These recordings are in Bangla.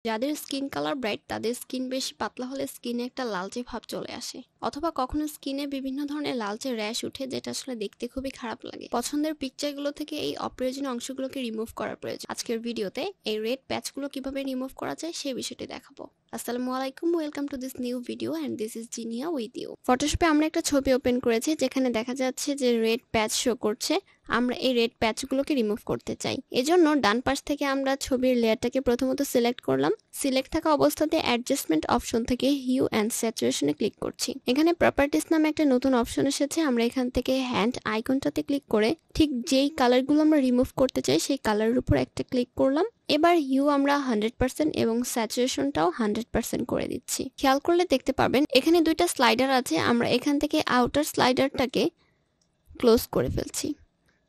যাদের স্কিন কালার ব্রাইট তাদের স্কিন বেশি পাতলা হলে স্কিনে একটা লালচে ভাব চলে আসে, অথবা কখনো স্কিনে বিভিন্ন ধরনের লালচে র্যাশ উঠে, যেটা আসলে দেখতে খুবই খারাপ লাগে। পছন্দের পিকচারগুলো থেকে এই অপ্রয়োজনীয় অংশগুলোকে রিমুভ করা প্রয়োজন। আজকের ভিডিওতে এই রেড প্যাচগুলো কিভাবে রিমুভ করা যায় সেই বিষয়টি দেখাবো। আসসালামু আলাইকুম, welcome to this new video and this is Jinia with you. ফটোশপে আমরা একটা ছবি ওপেন করেছি যেখানে দেখা যাচ্ছে যে রেড প্যাচ শো করছে। আমরা এই রেড প্যাচগুলোকে রিমুভ করতে চাই। এজন্য ডান পাশ থেকে আমরা ছবির লেয়ারটাকে প্রথমত সিলেক্ট করলাম। সিলেক্ট থাকা অবস্থাতে অ্যাডজাস্টমেন্ট অপশন থেকে হিউ অ্যান্ড স্যাচুরেশনে ক্লিক করছি। এখানে প্রপার্টিস নামে একটা নতুন অপশন এসেছে। আমরা এখান থেকে হ্যান্ড আইকনটাতে ক্লিক করে ঠিক যেই কালারগুলো আমরা রিমুভ করতে চাই সেই কালারের উপর একটা ক্লিক করলাম। এবার হিউ আমরা 100% এবং স্যাচুরেশনটাও 100% করে দিচ্ছি। খেয়াল করলে দেখতে পাবেন এখানে দুইটা স্লাইডার আছে। আমরা এখান থেকে আউটার স্লাইডারটাকে ক্লোজ করে ফেলছি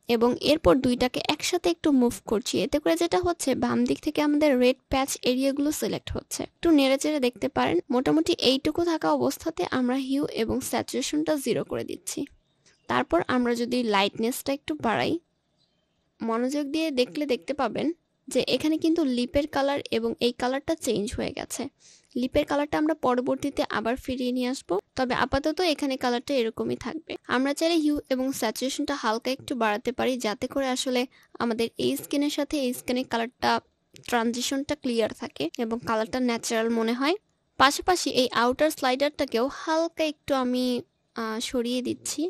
এবং এরপর দুইটাকে একসাথে একটু মুভ করছি। এতে করে যেটা হচ্ছে, বাম দিক থেকে আমাদের রেড প্যাচ এরিয়াগুলো সিলেক্ট হচ্ছে। একটু নেড়ে চেড়ে দেখতে পারেন। মোটামুটি এইটুকু থাকা অবস্থাতে আমরা হিউ এবং স্যাচুরেশনটা 0 করে দিচ্ছি। তারপর আমরা যদি লাইটনেসটা একটু বাড়াই, মনোযোগ দিয়ে দেখলে দেখতে পাবেন যে এখানে কিন্তু লিপের কালার এবং এই কালারটা চেঞ্জ হয়ে গেছে। লিপের কালারটা আমরা পরবর্তীতে আবার ফিরিয়ে নিয়ে আসবো, তবে আপাতত এখানে কালারটা এরকমই থাকবে। আমরা চাইলে হিউ এবং স্যাচুরেশনটা হালকা একটু বাড়াতে পারি, যাতে করে আসলে আমাদের এই স্কিনের সাথে এই স্কিনের কালারটা ট্রানজিশনটা ক্লিয়ার থাকে এবং কালারটা ন্যাচারাল মনে হয়। পাশাপাশি এই আউটার স্লাইডারটাকেও হালকা একটু আমি সরিয়ে দিচ্ছি।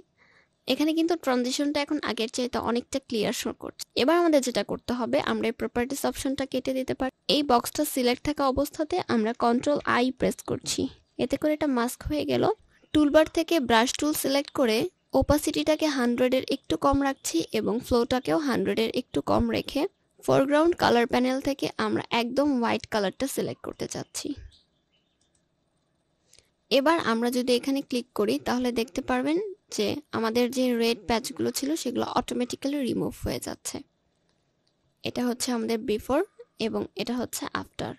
এখানে কিন্তু ট্রানজিশনটা এখন আগের চাইতে অনেকটা ক্লিয়ার শো করছে। এবার আমাদের যেটা করতে হবে, আমরা এই প্রপার্টিস অপশনটা কেটে দিতে পারি। এই বক্সটা সিলেক্ট থাকা অবস্থাতে আমরা Ctrl+I প্রেস করছি। এতে করে এটা মাস্ক হয়ে গেল। টুলবার থেকে ব্রাশ টুল সিলেক্ট করে ওপাসিটিটাকে 100-এর একটু কম রাখছি এবং ফ্লোটাকেও 100-এর একটু কম রেখে ফোরগ্রাউন্ড কালার প্যানেল থেকে আমরা একদম হোয়াইট কালারটা সিলেক্ট করতে চাচ্ছি। এবার আমরা যদি এখানে ক্লিক করি তাহলে দেখতে পারবেন যে আমাদের যে রেড প্যাচগুলো ছিল সেগুলো অটোমেটিক্যালি রিমুভ হয়ে যাচ্ছে। এটা হচ্ছে আমাদের বিফোর এবং এটা হচ্ছে আফটার।